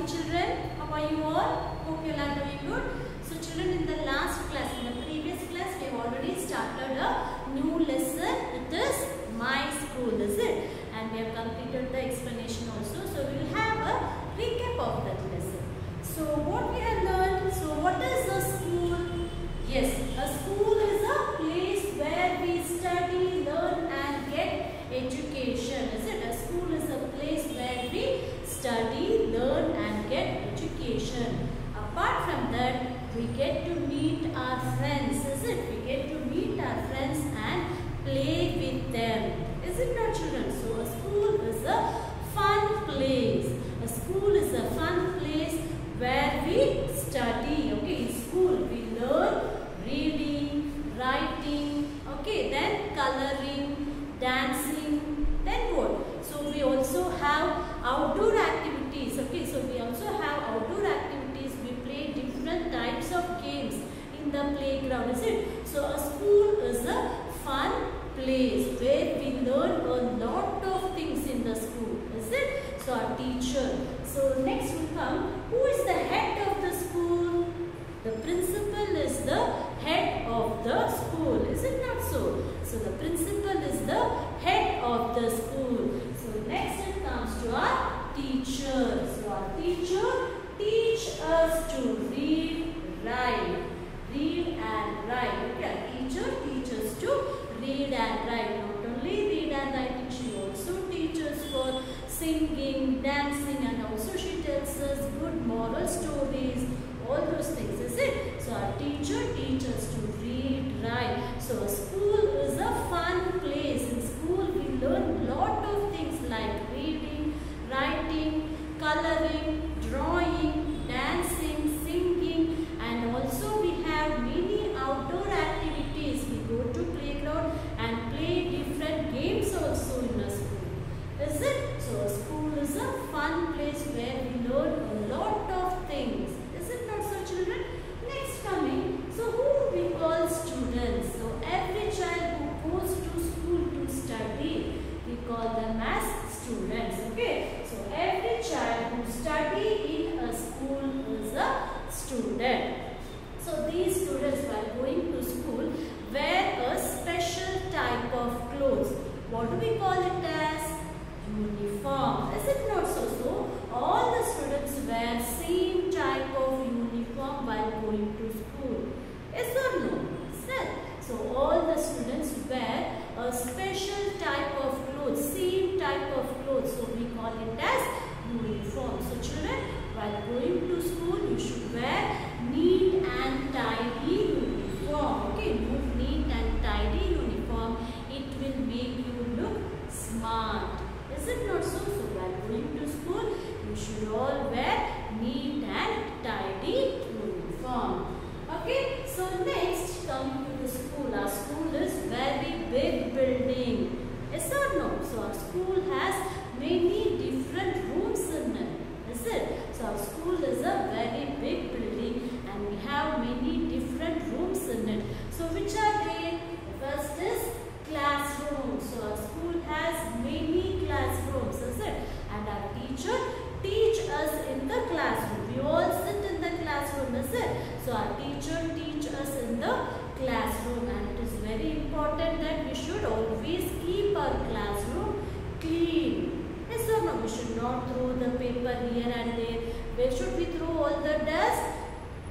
children. How are you all? Hope you are doing good. So children, in the last class, in the previous class, we have already started a new lesson. It is My School, is it? And we have completed the explanation also. So we will have a recap of that lesson. So what we have learned. So what is a school? Yes, a school is a place where we study, learn and get education. Is it? A school is a place where we study, learn and get education. Apart from that, we get to meet our friends. Is it? We get to meet our friends and play with them. Is it not, children? So a school is a fun place. A school is a fun place where we study. Okay, in school we learn reading, writing, okay, then coloring, dancing, then what? So we also have outdoor activities. Okay, so we also have outdoor activities. We play different types of games in the playground. Is it? So a school is a fun place where we learn a lot of things in the school. Is it? So our teacher. So next will come, who is the head of the school? The principal is the head of the school. Is it not so? So the principal is the head of the school. So next it comes to our teacher. So our teacher teach us to read, write. Read and write. Okay, our teacher teaches to read and write. Not only read and writing, she also teaches for singing, dancing, and also she tells us good moral stories, all those things. Is it? So our teacher teaches to read, write. So a school is a fun place. In school we learn lot of things like reading, writing, coloring, drawing, dancing, singing, and also we have many outdoor activities. We go to playground and play different games also in a school. Is it? So a school is a fun place where we learn a lot of things. Is it not so, children? Next coming, so who we call students? So every child who goes to school to study, we call them as students. Okay? So every child who study in a school is a student. So these students, while going to school, wear a special type of clothes. What do we call it as? Uniform. Is it not so? So all the students wear same type of uniform while going to school. Yes or no? Yes. So all the students wear a special type of clothes, same type of clothes. So we call it as uniform. So children, while going to school, you should wear neat and tidy uniform. Okay, neat and tidy uniform. It will make you look smart. Is it not so? So while going to school, you should all wear neat and tidy uniform. Okay, so next come to the school. Our school is very big building. Yes or no? So our school has many different rooms in it. Is it? So our school is a very big building and we have many different rooms in it. So which are they? The first is classroom. So our school has many classrooms. Is it? And our teacher teach us in the classroom. We all sit in the classroom. Is it? So our teacher teach us in the classroom, and it is very important that we should always keep our classroom clean. Yes or no? We should not throw the paper here and there. Where should we throw all the dust?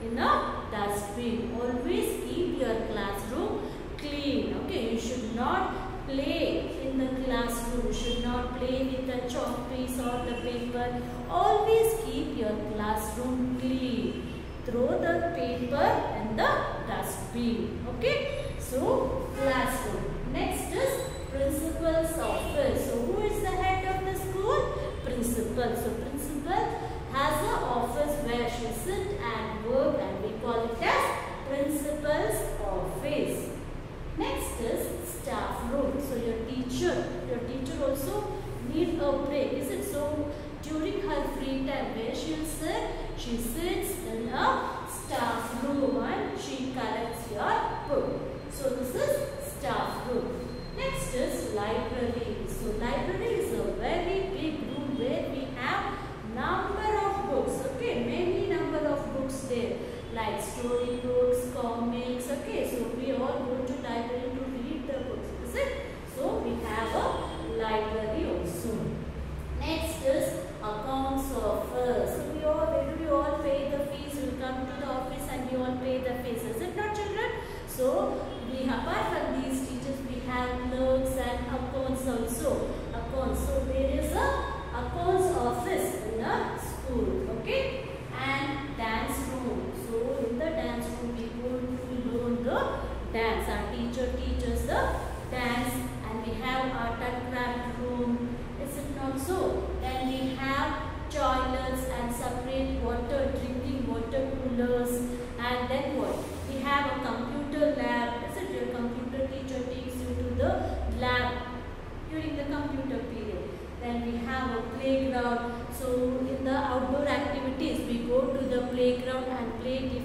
In a dustbin. Always keep your classroom clean. Okay, you should not play in the classroom. You should not play with the chalk piece or the paper. Always keep your classroom clean. Throw the paper in the dustbin. Okay, so classroom. Next is principal's office. So who is the head of the school? Principal. So principal has an office where she sit and work, and we call it as principal's office. Next is staff room. So your teacher also need a break. Is it? So during her free time, where she will sit? She sits in a staff room and she corrects your book. So this is staff room. Next is library. So library is a very big room where we have number of books.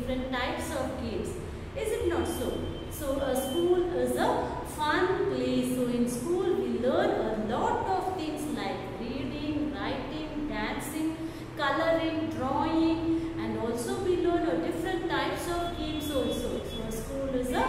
different types of games. Is it not so? So a school is a fun place. So in school we learn a lot of things like reading, writing, dancing, coloring, drawing, and also we learn different types of games also. So a school is a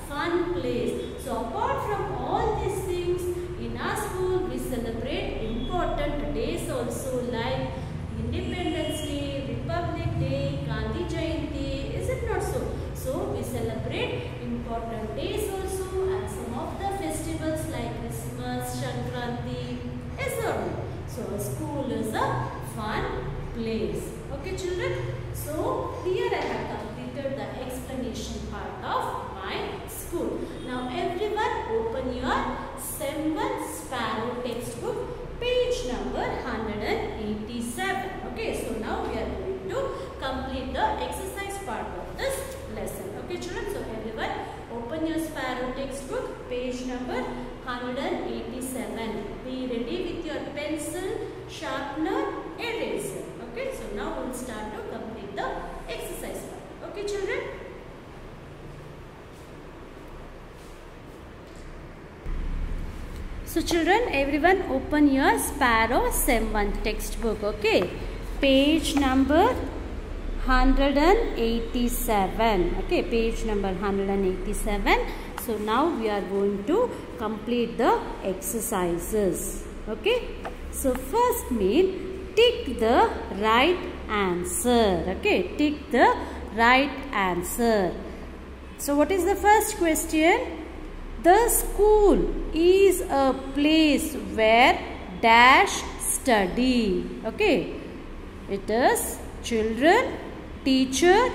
fun place. So apart from all these things, in our school we celebrate important days also like Independence Day, Republic Day, Gandhi Jayanti. Is it not so? So we celebrate important days also, and some of the festivals like Christmas, Sankranti. Is not? So a school is a fun place. Okay children? So here I have completed the explanation part of my school. Now everyone open your Sem 1 Sparrow textbook, page number 187. Okay, so now we are going to complete the exercise part of this lesson. Okay children, so everyone open your Sparrow textbook, page number 187. Be ready with your pencil, sharpener, eraser. Okay, so now we will start to complete the exercise part. Okay children. So children, everyone open your Sparrow Sem 1 textbook. Okay, page number 187. Okay, page number 187. So now we are going to complete the exercises. Okay, so first mean tick the right answer. Okay, tick the right answer. So what is the first question? The school is a place where dash study. Okay, it is children, teacher,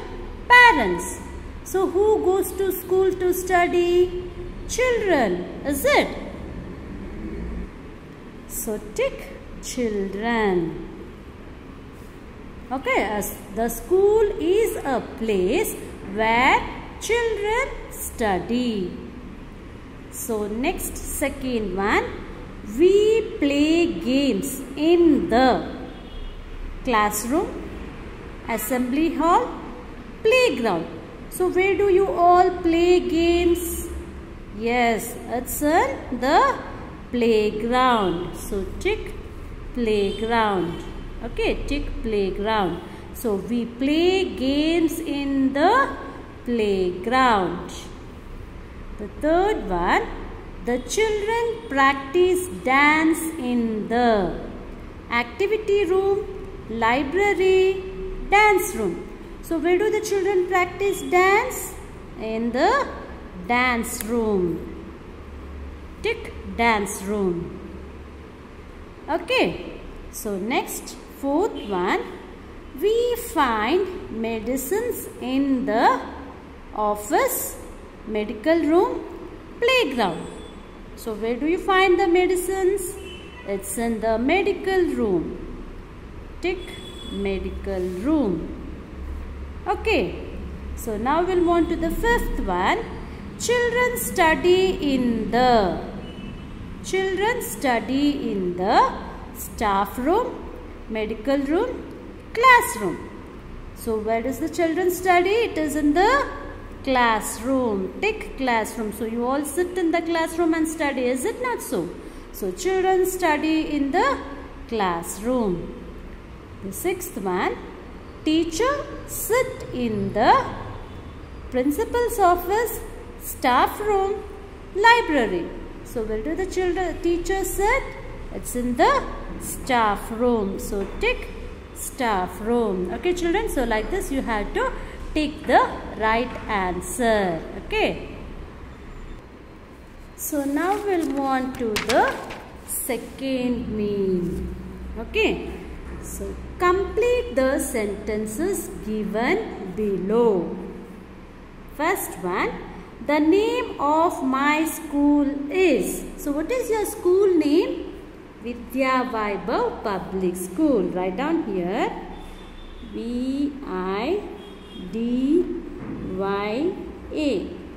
parents. So who goes to school to study? Children, is it? So tick children. Okay, as the school is a place where children study. So next, second one, we play games in the classroom, assembly hall, playground. So where do you all play games? Yes, it's in the playground. So tick playground. Okay, tick playground. So we play games in the playground. The third one, the children practice dance in the activity room, library, dance room. So where do the children practice dance? In the dance room. Tick dance room. Okay. So next, fourth one, we find medicines in the office, medical room, playground. So where do you find the medicines? It's in the medical room. Tick medical room. Okay. So now we'll move on to the fifth one. Children study in the staff room, medical room, classroom. So where does the children study? It is in the classroom. Tick classroom. So you all sit in the classroom and study. Is it not so? So children study in the classroom. The sixth one, teacher sit in the principal's office, staff room, library. So where do the teachers sit? It's in the staff room. So tick staff room. Okay children, so like this you have to tick the right answer. Okay. So now we'll move on to the second mean. Okay. So complete the sentences given below. First one, the name of my school is. So what is your school name? Vidya Vaibhav Public School. Write down here. V-I-D-Y-A.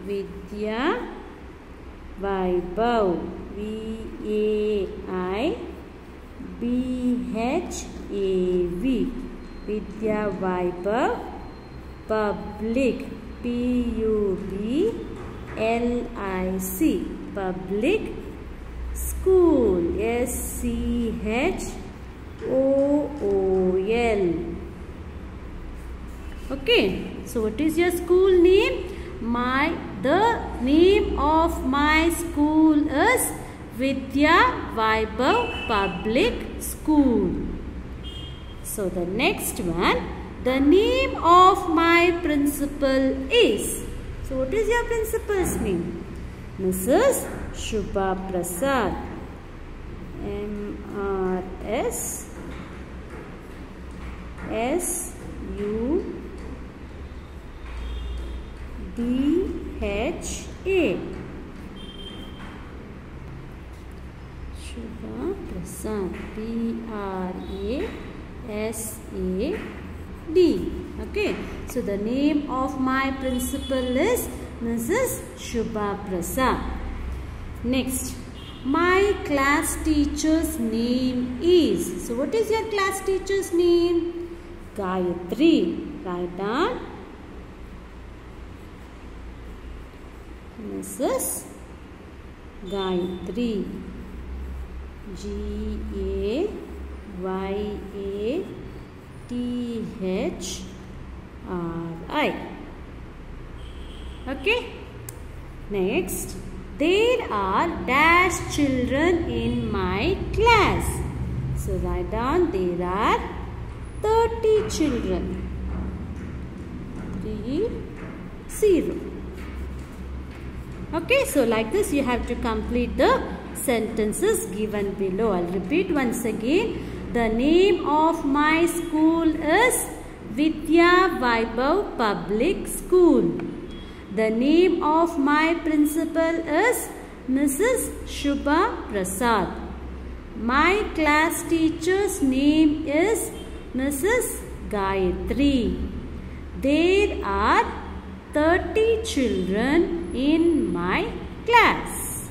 Vidya Vaibhav. V-A-I-B-H-A-V. Vidya Vaibhav Public. P-U-B-L-I-C. Public school. S-C-H-O-O-L. Okay. So what is your school name? The name of my school is Vidya Vaibhav Public School. So the next one, the name of my principal is. So what is your principal's name? Mrs. Shubha Prasad. M-R-S-U-B-H-A. Shubha Prasad. P-R-A-S-A-D. Okay. So the name of my principal is Mrs. Shubha Prasad. Next, my class teacher's name is. So what is your class teacher's name? Gayatri. Write down. Mrs. Gayatri. G-A-Y-A-T-H-R-I. Okay. Next, there are dash children in my class. So write down, there are 30 children. 30. Okay, so like this you have to complete the sentences given below. I'll repeat once again. The name of my school is Vidya Vaibhav Public School. The name of my principal is Mrs. Shubha Prasad. My class teacher's name is Mrs. Gayatri. There are 30 children in my class.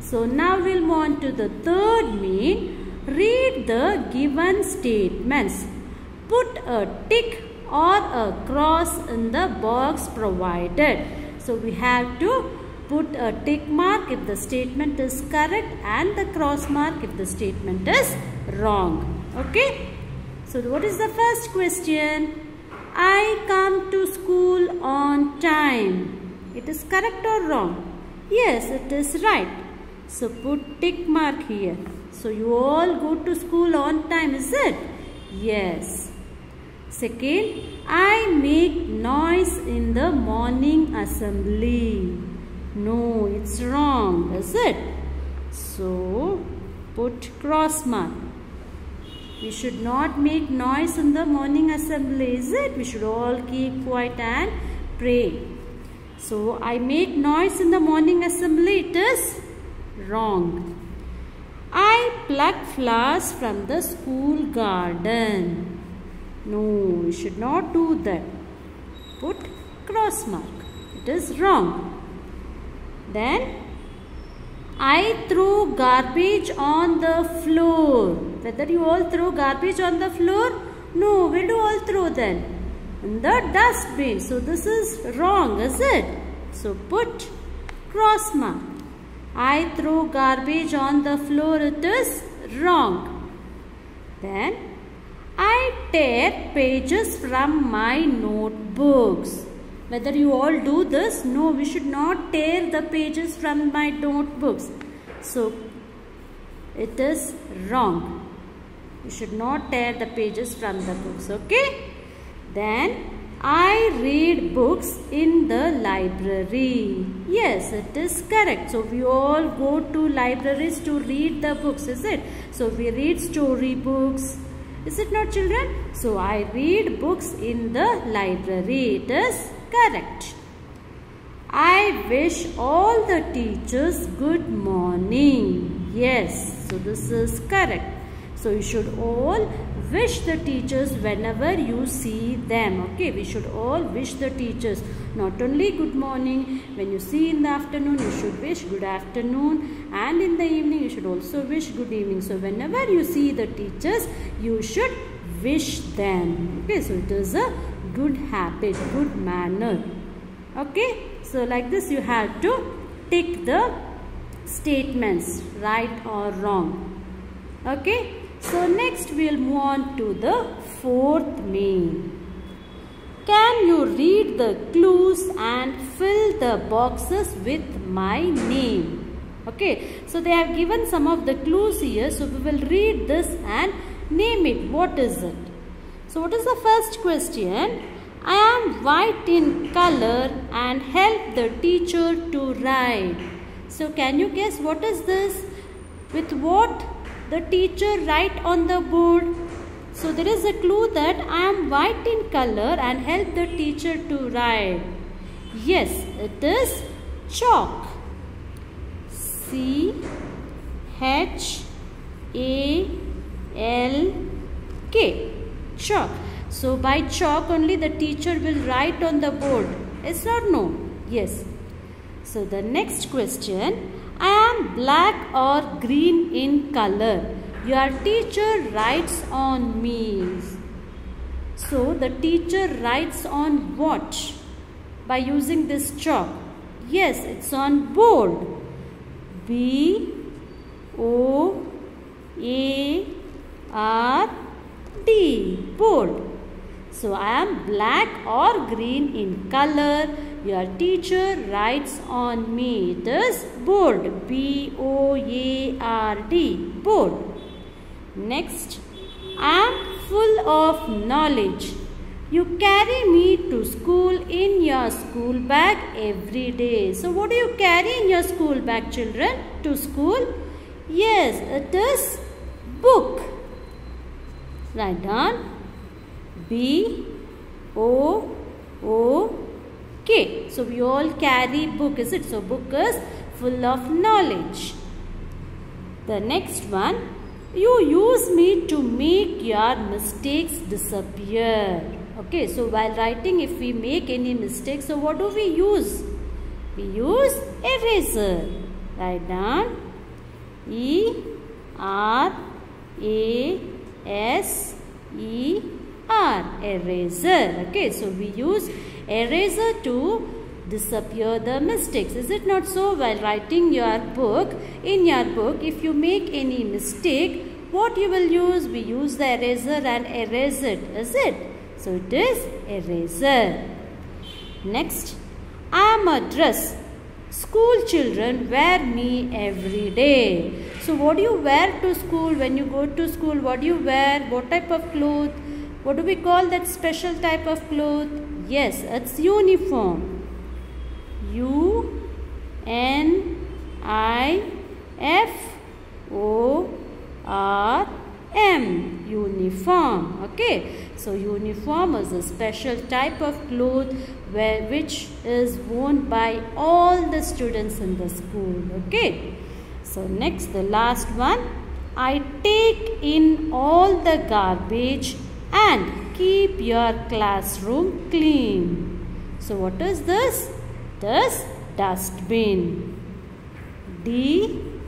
So now we'll move on to the third main. Read the given statements. Put a tick or a cross in the box provided. So we have to put a tick mark if the statement is correct and the cross mark if the statement is wrong. Okay. So what is the first question? I come to school on time. It is correct or wrong? Yes, it is right. So put tick mark here. So you all go to school on time, is it? Yes. Second, I make noise in the morning assembly. No, it's wrong, is it? So put cross mark. We should not make noise in the morning assembly, is it? We should all keep quiet and pray. So I make noise in the morning assembly. It is wrong. I pluck flowers from the school garden. No, we should not do that. Put cross mark. It is wrong. Then I throw garbage on the floor. Whether you all throw garbage on the floor? No, where do all throw then? In the dustbin. So this is wrong, is it? So put cross mark. I throw garbage on the floor. It is wrong. Then I tear pages from my notebooks. Whether you all do this? No, we should not tear the pages from my notebooks. So it is wrong. You should not tear the pages from the books. Okay. Then I read books in the library. Yes, it is correct. So we all go to libraries to read the books, is it? So we read story books. Is it not, children? So I read books in the library. It is correct. I wish all the teachers good morning. Yes, so this is correct. So you should all wish the teachers whenever you see them. Okay, we should all wish the teachers. Not only good morning, when you see in the afternoon, you should wish good afternoon, and in the evening, you should also wish good evening. So whenever you see the teachers, you should wish them. Okay, so it is a good habit, good manner. Okay, so like this you have to tick the statements, right or wrong. Okay, so next we will move on to the fourth main. Can you read the clues and fill the boxes with my name? Okay, so they have given some of the clues here. So we will read this and name it. What is it? So what is the first question? I am white in color and help the teacher to write. So can you guess what is this? With what the teacher write on the board? So there is a clue that I am white in color and help the teacher to write. Yes, it is chalk. C-H-A-L-K. Chalk. So by chalk only the teacher will write on the board. Yes or no? Yes. So the next question. I am black or green in color. Your teacher writes on me. So the teacher writes on what? By using this chalk. Yes, it's on board. B-O-A-R-D. Board. So I am black or green in color. Your teacher writes on me. It is board. B-O-A-R-D. Board. Next. I am full of knowledge. You carry me to school in your school bag every day. So what do you carry in your school bag, children, to school? Yes, it is book. Write down. B-O-O-K. So we all carry book, is it? So book is full of knowledge. The next one. You use me to make your mistakes disappear. Okay, so while writing, if we make any mistakes, so what do we use? We use eraser. Write down. E-R-A-S-E-R. Eraser. Okay, so we use eraser to disappear the mistakes. Is it not so? While writing your book, in your book, if you make any mistake, what you will use? We use the eraser and erase it. Is it? So it is eraser. Next, I am a dress. School children wear me every day. So what do you wear to school? When you go to school, what do you wear? What type of cloth? What do we call that special type of cloth? Yes, it's uniform. U-N-I-F-O-R-M. Uniform. Okay. So uniform is a special type of cloth which is worn by all the students in the school. Okay. So next, the last one. I take in all the garbage and keep your classroom clean. So what is this? This dustbin. D-U-S-T-B-I-N.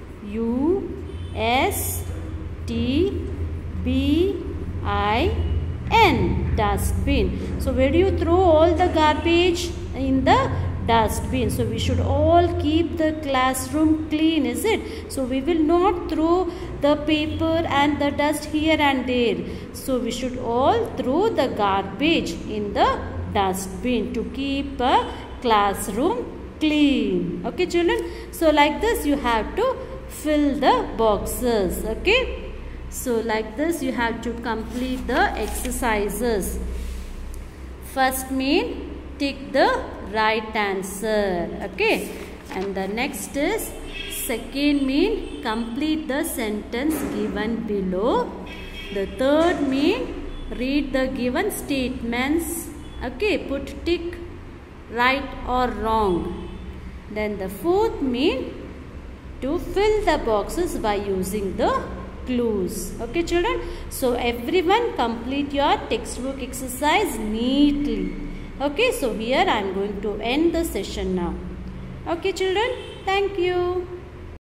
Dustbin. So where do you throw all the garbage? In the dustbin. So we should all keep the classroom clean, is it? So we will not throw the paper and the dust here and there. So we should all throw the garbage in the dustbin to keep a classroom clean. Okay, children? So like this you have to fill the boxes. Okay? So like this you have to complete the exercises. First main, tick the right answer. Okay? And the next is second main, complete the sentence given below. The third main, read the given statements. Okay? Put tick right or wrong. Then the fourth main, to fill the boxes by using the clues. Okay children, so everyone complete your textbook exercise neatly. Okay, so here I am going to end the session now. Okay children, thank you.